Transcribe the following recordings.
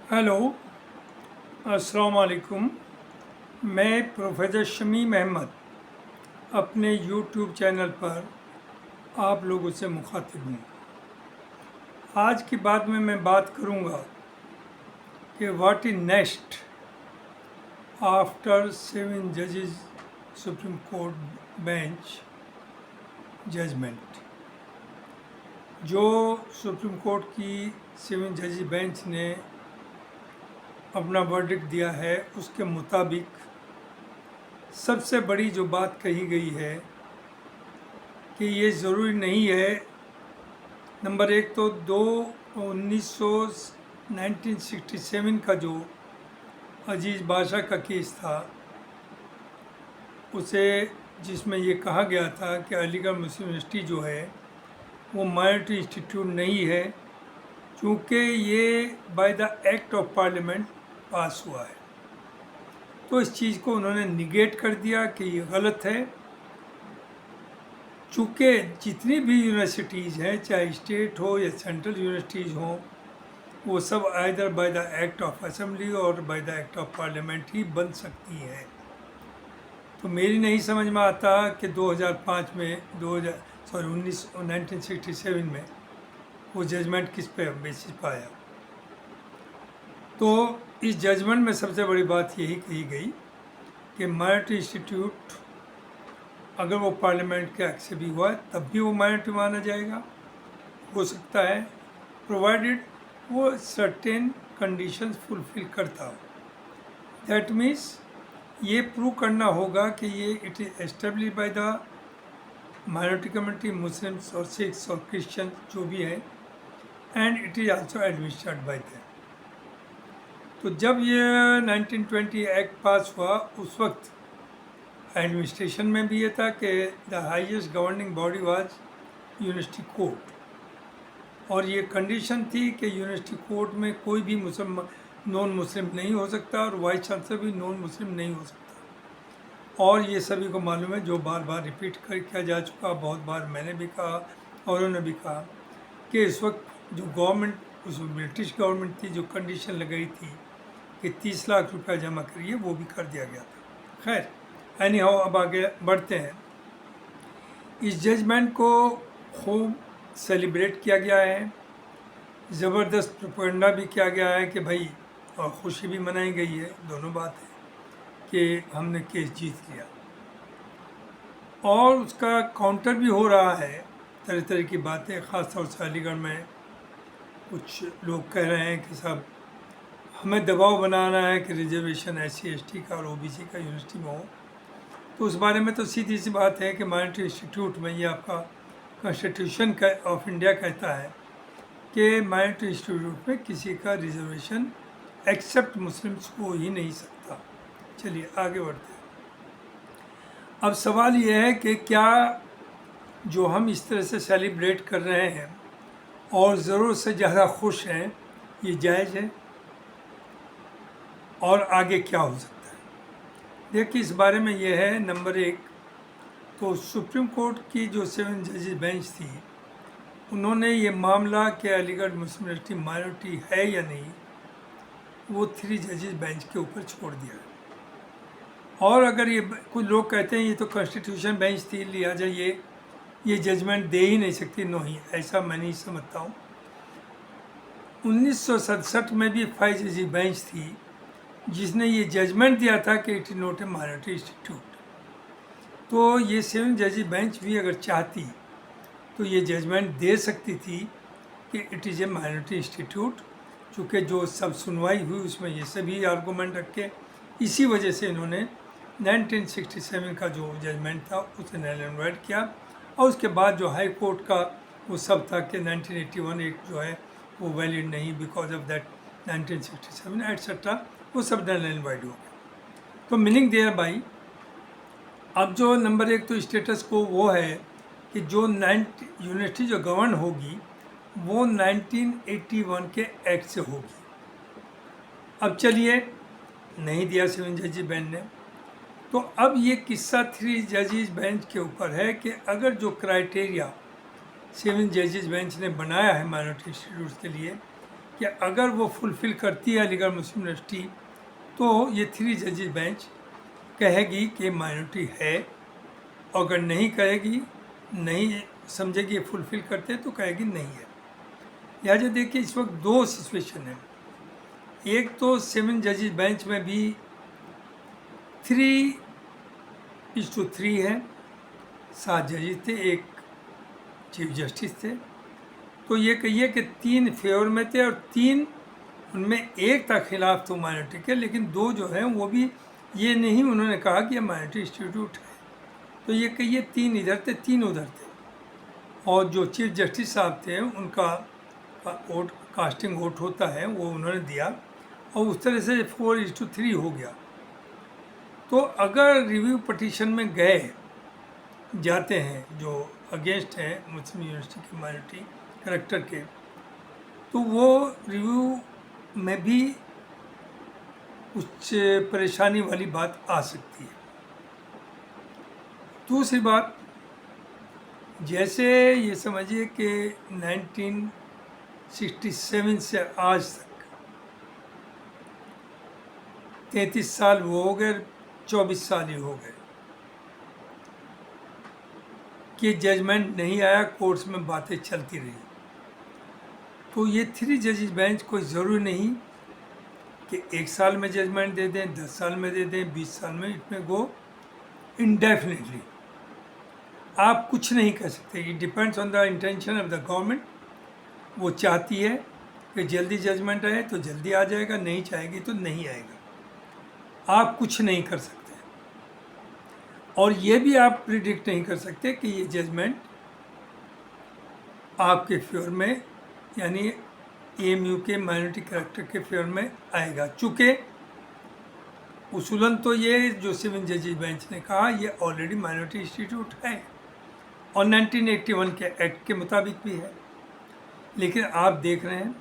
Hello, अस्सलाम वालेकुम। मैं प्रोफेसर शमीम अहमद अपने यूट्यूब चैनल पर आप लोगों से मुखातिब हूँ। आज की बात में मैं बात करूँगा कि व्हाट इज नेक्स्ट आफ्टर 7 जजेस सुप्रीम कोर्ट बेंच जजमेंट। जो सुप्रीम कोर्ट की 7 जजेस बेंच ने अपना वर्डिक्ट दिया है उसके मुताबिक सबसे बड़ी जो बात कही गई है कि ये ज़रूरी नहीं है। नंबर एक तो 1967 का जो अजीज़ बादशाह का केस था उसे जिसमें ये कहा गया था कि अलीगढ़ मुस्लिम यूनिवर्सिटी जो है वो माइनॉरिटी इंस्टीट्यूट नहीं है, क्योंकि ये bye the act of parliament पास हुआ है। तो इस चीज़ को उन्होंने निगेट कर दिया कि ये गलत है। चूँकि जितनी भी यूनिवर्सिटीज़ हैं, चाहे स्टेट हो या सेंट्रल यूनिवर्सिटीज़ हों, वो सब either by the act of assembly और by the act of parliament ही बन सकती हैं। तो मेरी नहीं समझ में आता कि 2005 में 1967 में वो जजमेंट किस पे बेसिस पाया। तो इस जजमेंट में सबसे बड़ी बात यही कही गई कि माइनॉरिटी इंस्टीट्यूट अगर वो पार्लियामेंट के एक्ट से भी हुआ तब भी वो माइनॉरिटी माना जाएगा, हो सकता है, प्रोवाइडेड वो सर्टेन कंडीशंस फुलफिल करता हो। दैट मीन्स ये प्रूव करना होगा कि ये it is establish by the minority community, Muslims और सिख्स और क्रिश्चियन जो भी है, and it is also administered by them. तो जब ये 1920 एक्ट पास हुआ उस वक्त एडमिनिस्ट्रेशन में भी ये था कि the highest governing body was university court, और ये कंडीशन थी कि यूनिवर्सिटी कोर्ट में कोई भी मुस्लिम नॉन मुस्लिम नहीं हो सकता और वाइस चांसलर भी नॉन मुस्लिम नहीं हो सकता। और ये सभी को मालूम है, जो बार बार रिपीट कर किया जा चुका, बहुत बार मैंने भी कहा और उन्होंने भी कहा कि इस वक्त जो गवर्नमेंट, उस ब्रिटिश गवर्नमेंट थी, जो कंडीशन लगाई थी कि 30 लाख रुपया जमा करिए, वो भी कर दिया गया था। खैर, एनी हाउ, अब आगे बढ़ते हैं। इस जजमेंट को खूब सेलिब्रेट किया गया है, ज़बरदस्त प्रोपेगेंडा भी किया गया है कि भाई, और खुशी भी मनाई गई है। दोनों बात है कि हमने केस जीत लिया, और उसका काउंटर भी हो रहा है, तरह तरह की बातें। ख़ास तौर से अलीगढ़ में कुछ लोग कह रहे हैं कि साहब हमें दबाव बनाना है कि रिजर्वेशन SC ST का और OBC का यूनिवर्सिटी में हो। तो उस बारे में तो सीधी सी बात है कि माइनॉरिटी इंस्टीट्यूट में, ये आपका कॉन्स्टिट्यूशन ऑफ इंडिया कहता है कि माइनॉरिटी इंस्टीट्यूट में किसी का रिजर्वेशन एक्सेप्ट मुस्लिम्स हो ही नहीं सकता। चलिए आगे बढ़ते हैं। अब सवाल ये है कि क्या जो हम इस तरह से सेलिब्रेट कर रहे हैं और ज़रूरत से ज़्यादा खुश हैं, ये जायज़ है, और आगे क्या हो सकता है? देखिए, इस बारे में ये है, नंबर एक तो सुप्रीम कोर्ट की जो 7 जजेस बेंच थी, उन्होंने ये मामला कि अलीगढ़ मुस्लिम यूनिवर्सिटी माइनॉरिटी है या नहीं, वो 3 जजेस बेंच के ऊपर छोड़ दिया है। और अगर ये कुछ लोग कहते हैं ये तो कॉन्स्टिट्यूशन बेंच थी, लिहाजा ये जजमेंट दे ही नहीं सकती, नहीं, ऐसा मैं नहीं समझता हूँ। 1967 में भी 5 जजेस बेंच थी जिसने ये जजमेंट दिया था कि it is not a minority institute. तो ये 7 जजेस बेंच भी अगर चाहती तो ये जजमेंट दे सकती थी कि it is a minority institute. चूँकि जो सब सुनवाई हुई उसमें ये सभी आर्गूमेंट रखे, इसी वजह से इन्होंने 1967 का जो जजमेंट था उसे नल एंड वॉइड किया। और उसके बाद जो हाई कोर्ट का वो सब था कि 1981 एक्ट जो है वो वैलिड नहीं, बिकॉज ऑफ दैट 1967 एट्सेट्रा, वो सब नल एंड वॉइड हो गया। तो मीनिंग देयर बाई, अब जो नंबर एक तो स्टेटस को वो है कि जो यूनिवर्सिटी जो गवर्न होगी वो 1981 के एक्ट से होगी। अब चलिए, नहीं दिया 7 जजेस बेंच ने, तो अब ये किस्सा 3 जजेस बेंच के ऊपर है कि अगर जो क्राइटेरिया 7 जजेस बेंच ने बनाया है माइनॉरिटी इंस्टीट्यूट के लिए कि अगर वो फुलफ़िल करती है अलीगढ़ मुस्लिम यूनिवर्सिटी तो ये 3 जजेस बेंच कहेगी कि माइनॉरिटी है, और अगर नहीं कहेगी, नहीं समझेगी फुलफ़िल करते तो कहेगी नहीं है। लिहाजा देखिए इस वक्त 2 सिचुएशन है। एक तो 7 जजेस बेंच में भी 3:3 है, 7 जजेस थे, एक चीफ जस्टिस थे। तो ये कहिए कि 3 फेवर में थे और 3 उनमें एक था खिलाफ तो माइनॉरिटी के, लेकिन 2 जो हैं वो भी ये नहीं उन्होंने कहा कि ये माइनॉरिटी इंस्टीट्यूट है। तो ये कहिए 3 इधर थे, 3 उधर थे। और जो चीफ जस्टिस साहब थे उनका वोट, कास्टिंग वोट होता है, वो उन्होंने दिया और उस तरह से 4:3 हो गया। तो अगर रिव्यू पटिशन में जाते हैं जो अगेंस्ट हैं मुस्लिम यूनिवर्सिटी की माइनॉरिटी करैक्टर के, तो वो रिव्यू में भी कुछ परेशानी वाली बात आ सकती है। दूसरी बात, जैसे ये समझिए कि 1967 से आज तक 33 साल वो हो गए, 24 साल ही हो गए कि जजमेंट नहीं आया, कोर्ट्स में बातें चलती रही। तो ये 3 जजेस बेंच कोई ज़रूरी नहीं कि 1 साल में जजमेंट दे दें, 10 साल में दे दें, 20 साल में, इट में गो इंडेफिनेटली। आप कुछ नहीं कर सकते, it depends on the intention of the government. वो चाहती है कि जल्दी जजमेंट आए तो जल्दी आ जाएगा, नहीं चाहेगी तो नहीं आएगा। आप कुछ नहीं कर सकते और ये भी आप प्रिडिक्ट नहीं कर सकते कि ये जजमेंट आपके फेवर में, यानी एएमयू के माइनॉरिटी करैक्टर के फेवर में आएगा। चूँकि उसूलन तो ये जो 7 जजेस बेंच ने कहा ये ऑलरेडी माइनॉरिटी इंस्टीट्यूट है और 1981 के एक्ट के मुताबिक भी है। लेकिन आप देख रहे हैं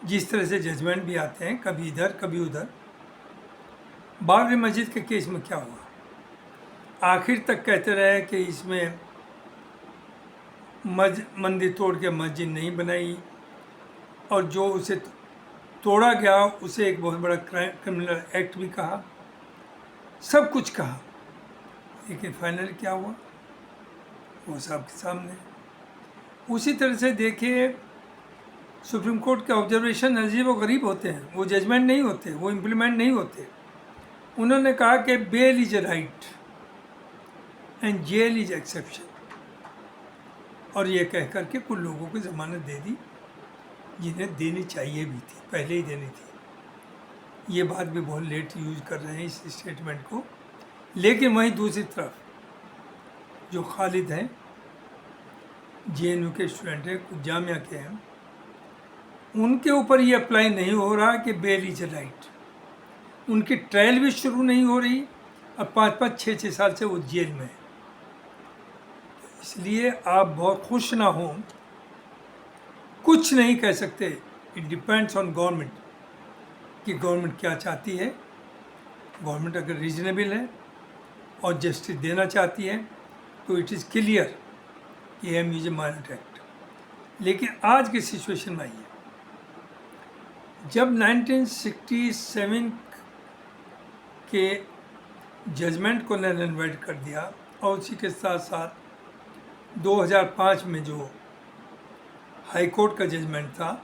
जिस तरह से जजमेंट भी आते हैं, कभी इधर कभी उधर। बाबरी मस्जिद के केस में क्या हुआ, आखिर तक कहते रहे कि इसमें मंदिर तोड़ के मस्जिद नहीं बनाई, और जो उसे तोड़ा गया उसे एक बहुत बड़ा क्रिमिनल एक्ट भी कहा, सब कुछ कहा। लेकिन फाइनली क्या हुआ वो सबके सामने। उसी तरह से देखिए सुप्रीम कोर्ट के ऑब्जर्वेशन अजीब व गरीब होते हैं, वो जजमेंट नहीं होते, वो इम्प्लीमेंट नहीं होते। उन्होंने कहा कि bail is a right and jail is exception, और ये कह करके कुछ लोगों को ज़मानत दे दी जिन्हें देनी चाहिए भी थी, पहले ही देनी थी। ये बात भी बहुत लेट यूज़ कर रहे हैं इस स्टेटमेंट को। लेकिन वहीं दूसरी तरफ जो खालिद हैं, जेएनयू के स्टूडेंट हैं, कुछ जामिया के हैं, उनके ऊपर ये अप्लाई नहीं हो रहा कि बेल इज राइट। उनकी ट्रायल भी शुरू नहीं हो रही और 5-5, 6-6 साल से वो जेल में है। इसलिए आप बहुत खुश ना हों, कुछ नहीं कह सकते। इट डिपेंड्स ऑन गवर्नमेंट कि गवर्नमेंट क्या चाहती है। गवर्नमेंट अगर रीजनेबल है और जस्टिस देना चाहती है तो इट इज़ क्लियर कि M is a minority act. लेकिन आज की सिचुएशन में आइए, जब 1967 के जजमेंट को नल एंड वॉइड कर दिया और उसी के साथ साथ 2005 में जो हाई कोर्ट का जजमेंट था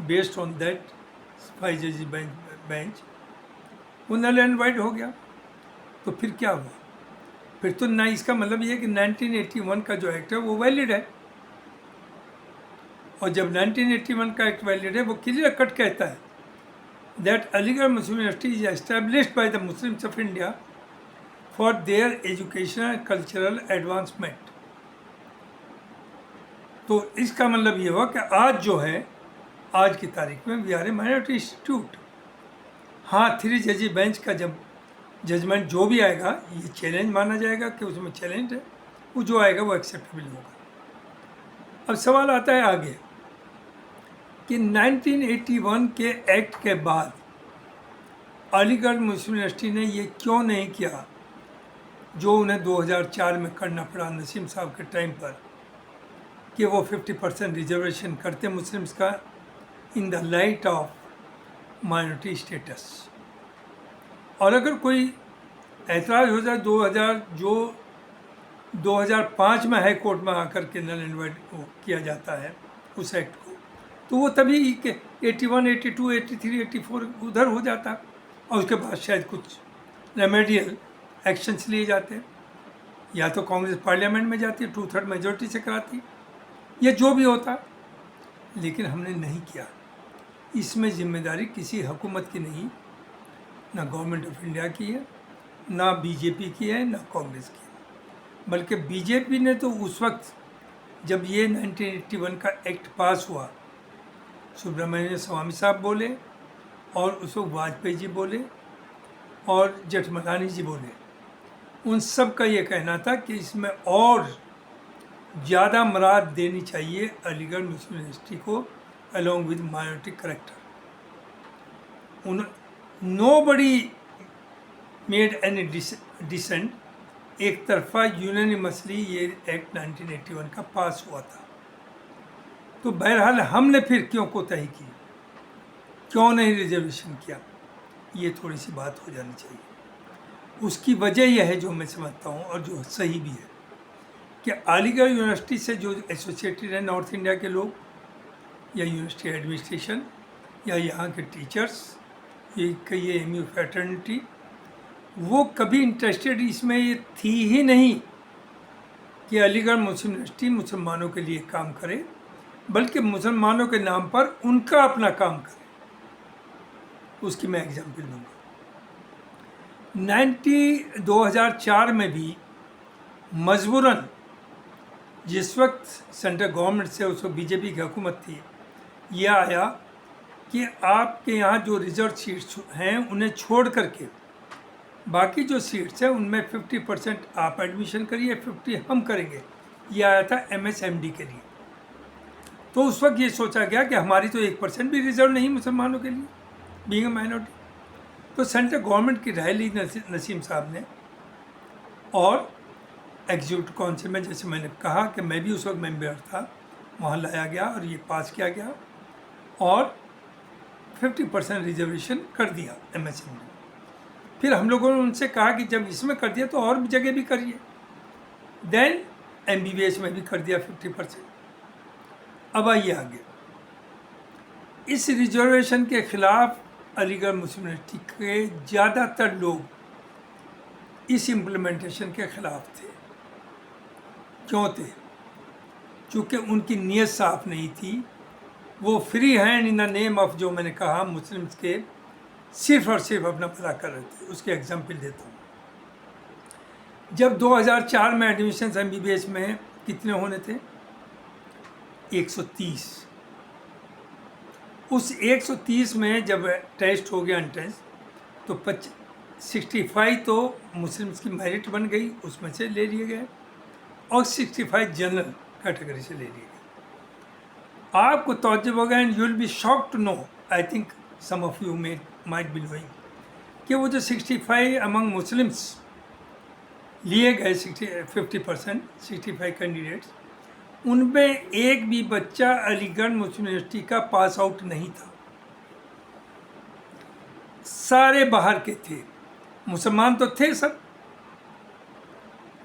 बेस्ड ऑन दैट 5 जजेस बेंच, वो नल एंड वॉइड हो गया। तो फिर क्या हुआ? फिर तो ना, इसका मतलब ये है कि 1981 का जो एक्ट है वो वैलिड है। और जब 1981 का एक्ट वैलिड है, वो क्लियर कट कहता है that Aligarh Muslim university is established by the Muslims of India for their educational and cultural advancement. तो इसका मतलब ये हुआ कि आज जो है, आज की तारीख में we are a minority institute. हाँ, 3 जजेस बेंच का जब जजमेंट जो भी आएगा ये चैलेंज माना जाएगा कि उसमें चैलेंज है, वो जो आएगा वो एक्सेप्टेबल होगा। अब सवाल आता है आगे कि 1981 के एक्ट के बाद अलीगढ़ मुस्लिम यूनिवर्सिटी ने ये क्यों नहीं किया जो उन्हें 2004 में करना पड़ा नसीम साहब के टाइम पर, कि वो 50% रिजर्वेशन करते मुस्लिम्स का in the light of minority status. और अगर कोई ऐतराज़ हो जाए 2005 में हाई कोर्ट में आकर के नल एंड वॉइड किया जाता है उस एक्ट को, तो वो तभी के 81, 82, 83, 84 उधर हो जाता, और उसके बाद शायद कुछ रेमेडियल एक्शंस लिए जाते हैं, या तो कांग्रेस पार्लियामेंट में जाती, 2/3 मेजोरिटी से कराती, ये जो भी होता, लेकिन हमने नहीं किया। इसमें जिम्मेदारी किसी हुकूमत की नहीं, ना गवर्नमेंट ऑफ इंडिया की है, ना बीजेपी की है, ना कांग्रेस की है। बल्कि बीजेपी ने तो उस वक्त जब ये 1981 का एक्ट पास हुआ, सुब्रमण्यम स्वामी साहब बोले, और उस वक्त वाजपेयी जी बोले, और जेठमलानी जी बोले, उन सब का ये कहना था कि इसमें और ज़्यादा मराद देनी चाहिए अलीगढ़ मुस्लिम यूनिवर्सिटी को along with minority character. Nobody made any dissent, एक तरफा यूनानिमसली ये एक्ट 1981 का पास हुआ था। तो बहरहाल हमने फिर क्यों कोताही की, क्यों नहीं रिजर्वेशन किया, ये थोड़ी सी बात हो जानी चाहिए। उसकी वजह यह है जो मैं समझता हूँ और जो सही भी है, कि अलीगढ़ यूनिवर्सिटी से जो एसोसिएटेड है नॉर्थ इंडिया के लोग, या यूनिवर्सिटी एडमिनिस्ट्रेशन, या यहाँ के टीचर्स, ये एमयू फ्रेटर्निटी, वो कभी इंटरेस्टेड इसमें ये थी ही नहीं कि अलीगढ़ मुस्लिम यूनिवर्सिटी मुसलमानों के लिए काम करे, बल्कि मुसलमानों के नाम पर उनका अपना काम करे। उसकी मैं एग्जाम्पल दूंगा। 2004 में भी मजबूरन, जिस वक्त सेंट्रल गवर्नमेंट से उस वक्त बीजेपी की हुकूमत थी, यह आया कि आपके यहाँ जो रिजर्व सीट्स हैं उन्हें छोड़ करके बाकी जो सीट्स हैं उनमें 50% आप एडमिशन करिए, 50 हम करेंगे। ये आया था MSMD के लिए। तो उस वक्त ये सोचा गया कि हमारी तो 1% भी रिजर्व नहीं मुसलमानों के लिए, बीइंग अ माइनॉरिटी। तो सेंट्रल गवर्नमेंट की राय ली नसीम साहब ने, और एग्जीक्यूटिव काउंसिल में, जैसे मैंने कहा कि मैं भी उस वक्त मेंबर था, वहाँ लाया गया और ये पास किया गया, और 50% रिजर्वेशन कर दिया MSMD। फिर हम लोगों ने उनसे कहा कि जब इसमें कर दिया तो और भी जगह भी करिए। देन MBBS में भी कर दिया 50%। अब आइए आगे। इस रिजर्वेशन के खिलाफ अलीगढ़ मुस्लिम यूनिवर्सिटी के ज़्यादातर लोग इस इम्प्लीमेंटेशन के खिलाफ थे। क्यों थे? चूँकि उनकी नीयत साफ नहीं थी। वो free hand in the name of, जो मैंने कहा, मुस्लिम्स के सिर्फ और सिर्फ अपना भला कर रहे थे। उसके एग्जाम्पल देता हूँ। जब 2004 में एडमिशन MBBS में कितने होने थे? 130। उस 130 में जब टेस्ट हो गया एंट्रेंस, तो 65 तो मुस्लिम्स की मेरिट बन गई, उसमें से ले लिए गए, और 65 जनरल कैटेगरी से ले लिए गए। आपको तौज्जुब होगा, and you will be shocked to know, I think some of you might be knowing, कि वो जो 65 अमंग मुस्लिम्स लिए गए, 50%, 65 कैंडिडेट्स, उनमें एक भी बच्चा अलीगढ़ मुस्लिम यूनिवर्सिटी का पास आउट नहीं था। सारे बाहर के थे। मुसलमान तो थे सब,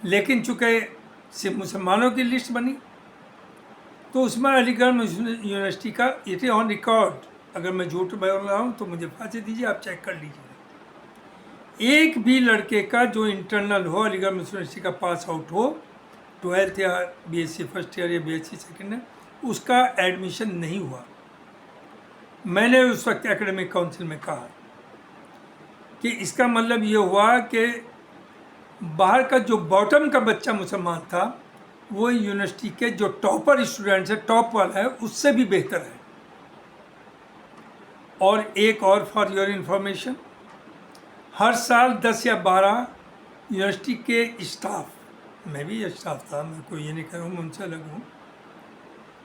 लेकिन चूँकि सिर्फ मुसलमानों की लिस्ट बनी, तो उसमें अलीगढ़ मुस्लिम यूनिवर्सिटी का, इट इज ऑन रिकॉर्ड, अगर मैं झूठ बोल रहा हूँ तो मुझे फांसी दीजिए, आप चेक कर लीजिए, एक भी लड़के का जो इंटरनल हो अलीगढ़ मुस्लिम यूनिवर्सिटी का पास आउट हो, 12th या BSc फर्स्ट ईयर या BSc सेकेंड ईयर, उसका एडमिशन नहीं हुआ। मैंने उस वक्त एकेडमिक काउंसिल में कहा कि इसका मतलब ये हुआ कि बाहर का जो बॉटम का बच्चा मुसलमान था, वो यूनिवर्सिटी के जो टॉपर स्टूडेंट्स है, टॉप वाला है, उससे भी बेहतर है। और एक और फॉर योर इंफॉर्मेशन, हर साल 10 या 12 यूनिवर्सिटी के स्टाफ, मैं भी स्टाफ था, मैं कोई ये नहीं कह रहा हूँ मैं उनसे अलग हूँ,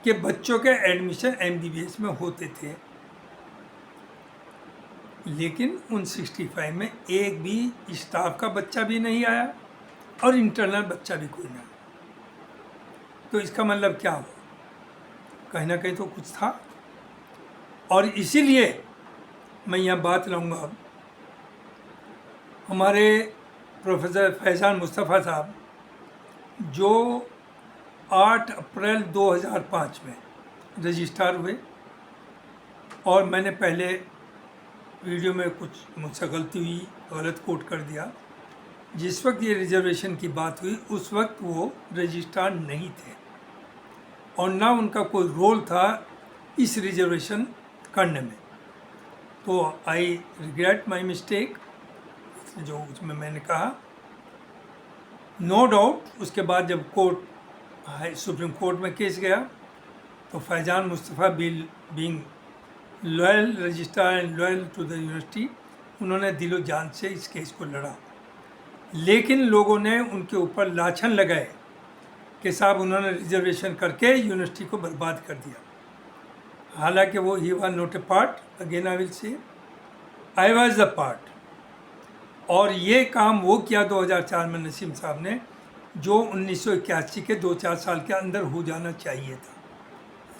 कि बच्चों के एडमिशन MBBS में होते थे, लेकिन उन 65 में एक भी स्टाफ का बच्चा भी नहीं आया और इंटरनल बच्चा भी कोई नहीं आया। तो इसका मतलब क्या हुआ? कहीं ना कहीं तो कुछ था। और इसीलिए मैं यहाँ बात लाऊंगा, हमारे प्रोफेसर फैज़ान मुस्तफ़ा साहब जो 8 अप्रैल 2005 में रजिस्ट्रार हुए, और मैंने पहले वीडियो में कुछ मुझसे गलती हुई, गलत कोट कर दिया। जिस वक्त ये रिजर्वेशन की बात हुई उस वक्त वो रजिस्ट्रार नहीं थे और ना उनका कोई रोल था इस रिजर्वेशन करने में। तो आई रिग्रेट माई मिस्टेक, जो उसमें मैंने कहा। नो डाउट उसके बाद जब कोर्ट सुप्रीम कोर्ट में केस गया तो Faizan Mustafa being loyal registrar and loyal to the university, उन्होंने दिलो जान से इस केस को लड़ा। लेकिन लोगों ने उनके ऊपर लाछन लगाए कि साहब उन्होंने रिजर्वेशन करके यूनिवर्सिटी को बर्बाद कर दिया। हालांकि वो he was not a part, again I will say I was the part. और ये काम वो किया 2004 में नसीम साहब ने, जो 1981 के 2-4 साल के अंदर हो जाना चाहिए था।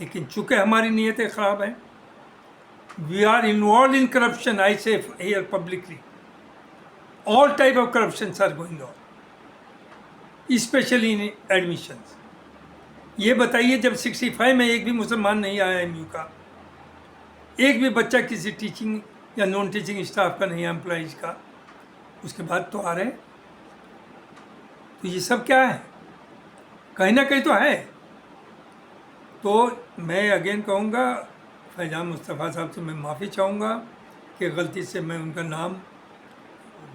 लेकिन चूँकि हमारी नीयतें ख़राब हैं, we are involve in corruption, I say here publicly, all type of corruption are going on, specially in admissions. ये बताइए जब 65 में एक भी मुसलमान नहीं आया एमयू का, एक भी बच्चा किसी टीचिंग या नॉन टीचिंग स्टाफ का नहीं है, एम्प्लॉइज का, उसके बाद तो आ रहे। तो ये सब क्या है? कहीं ना कहीं तो है। तो मैं अगेन कहूँगा, फैज़ान मुस्तफ़ा साहब से मैं माफ़ी चाहूँगा कि गलती से मैं उनका नाम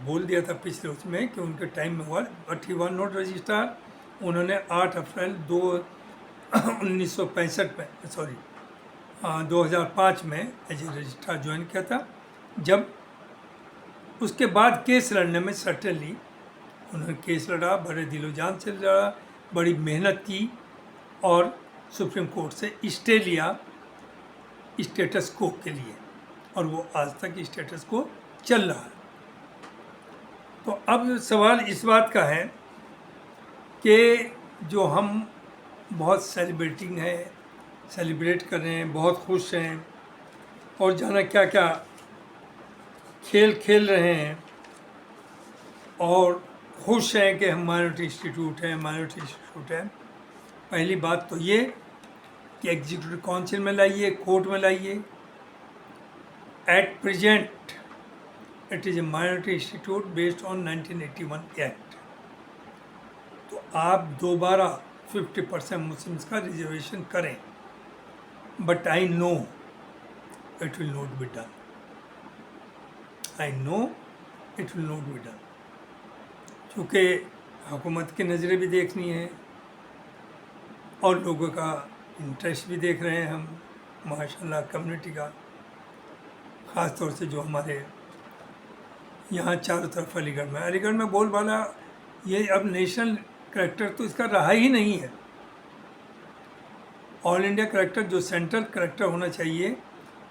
बोल दिया था पिछले उसमें कि उनके टाइम में हुआ, but he one not registrar. उन्होंने 8 अप्रैल 1965 में 2005 में एज ए रजिस्ट्रार ज्वाइन किया था। जब उसके बाद केस लड़ने में सर्टेनली उन्होंने केस लड़ा, बड़े दिलो जान से लड़ा, बड़ी मेहनत की और सुप्रीम कोर्ट से स्टे लिया स्टेटस को के लिए, और वो आज तक स्टेटस को चल रहा है। तो अब सवाल इस बात का है कि जो हम बहुत सेलिब्रेट कर रहे हैं, बहुत खुश हैं और जाना क्या क्या खेल खेल रहे हैं और खुश हैं कि हम माइनॉरिटी इंस्टीट्यूट है। पहली बात तो ये कि एग्जीक्यूटिव काउंसिल में लाइए, कोर्ट में लाइए। At present it is a minority institute based on 1981 act. तो आप दोबारा 50% मुस्लिम्स का रिजर्वेशन करें, but I know it will not be done. I know it will not be done, क्योंकि हुकूमत की नज़रें भी देखनी है और लोगों का इंटरेस्ट भी देख रहे हैं हम, माशाल्लाह कम्युनिटी का, ख़ास तौर से जो हमारे यहाँ चारों तरफ अलीगढ़ में बोलबाला, ये अब नेशनल करैक्टर तो इसका रहा ही नहीं है। ऑल इंडिया करैक्टर जो सेंट्रल करैक्टर होना चाहिए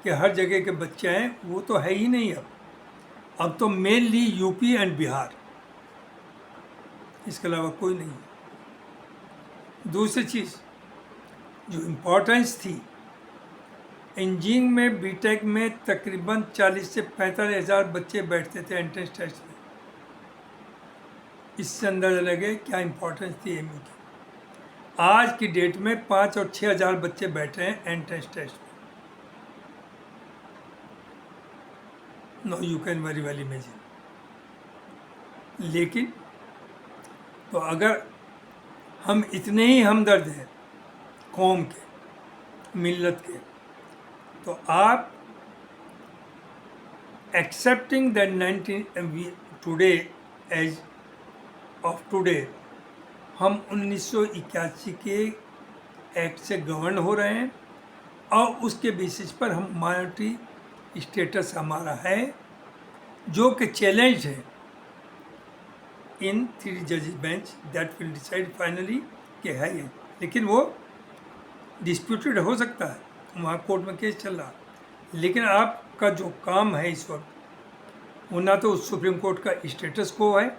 कि हर जगह के बच्चे हैं, वो तो है ही नहीं अब तो मेनली यूपी एंड बिहार, इसके अलावा कोई नहीं। दूसरी चीज़ जो इम्पोर्टेंस थी, इंजीनियरिंग में बीटेक में तकरीबन 40 से 45 हज़ार बच्चे बैठते थे एंट्रेंस टेस्ट में। इससे अंदाज़ा लगे क्या इम्पोर्टेंस थी एमयू की। आज की डेट में 5 और 6 हज़ार बच्चे बैठे हैं एंट्रेंस टेस्ट में। No you can very well imagine. लेकिन तो अगर हम इतने ही हमदर्द हैं कौम के, मिल्लत के, तो आप accepting that 19 today as of today हम 1981 के एक्ट से गवर्न हो रहे हैं और उसके बेसिस पर हम माइनॉरिटी स्टेटस हमारा है, जो कि चैलेंज है इन 3 जजेस bench that will decide finally कि है ये। लेकिन वो डिस्प्यूटेड हो सकता है, वहाँ कोर्ट में केस चल रहा। लेकिन आपका जो काम है इस वक्त, वो ना तो सुप्रीम कोर्ट का स्टेटस को है,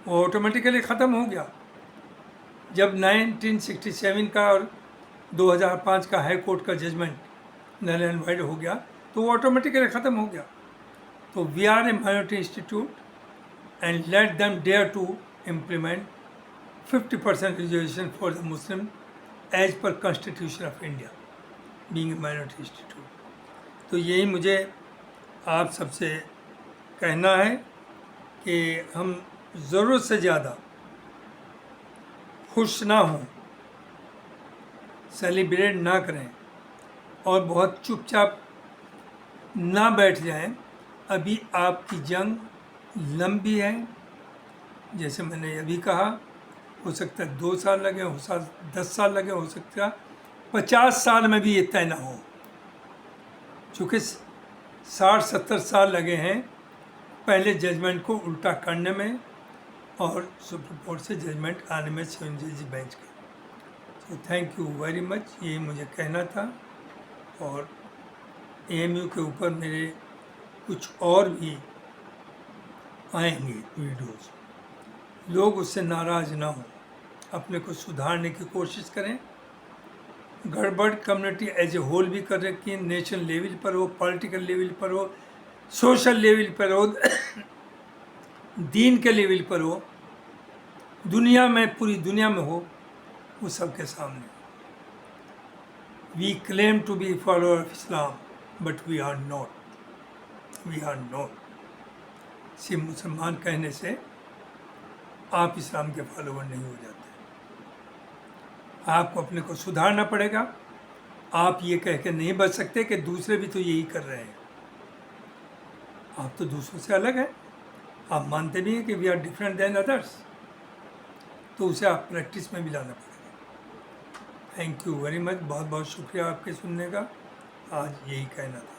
वो ऑटोमेटिकली ख़त्म हो गया। जब 1967 का और 2005 का हाई कोर्ट का जजमेंट नल एंड वाइड हो गया तो वो ऑटोमेटिकली ख़त्म हो गया। तो we are a minority institute and let them dare to implement 50% reservation for the Muslim as per constitution of India being a minority institute. तो यही मुझे आप सबसे कहना है कि हम ज़रूरत से ज़्यादा खुश ना हों, सेलिब्रेट ना करें और बहुत चुपचाप ना बैठ जाएं। अभी आपकी जंग लंबी है, जैसे मैंने अभी कहा, हो सकता है 2 साल लगे, हो सकता 10 साल लगे, हो सकता 50 साल में भी ये तय ना हो। चूँकि 60-70 साल लगे हैं पहले जजमेंट को उल्टा करने में और सुप्रीम कोर्ट से जजमेंट आने में 7 जज बेंच का। तो थैंक यू वेरी मच, ये मुझे कहना था। और AMU के ऊपर मेरे कुछ और भी आएंगे वीडियोस, लोग उससे नाराज़ ना हों, अपने को सुधारने की कोशिश करें। गड़बड़ कम्युनिटी एज ए होल भी कर रखी है, नेशनल लेवल पर हो, पॉलिटिकल लेवल पर हो, सोशल लेवल पर हो, दीन के लेवल पर हो, दुनिया में, पूरी दुनिया में हो, वो सबके सामने। We claim to be follower of Islam but we are not. सिर्फ मुसलमान कहने से आप इस्लाम के फॉलोअर नहीं हो जाते। आपको अपने को सुधारना पड़ेगा। आप ये कह के नहीं बच सकते कि दूसरे भी तो यही कर रहे हैं। आप तो दूसरों से अलग हैं, आप मानते भी हैं कि we are different than others, तो उसे आप प्रैक्टिस में भी लाना पड़ेगा। थैंक यू वेरी मच, बहुत बहुत शुक्रिया आपके सुनने का। आज यही कहना था।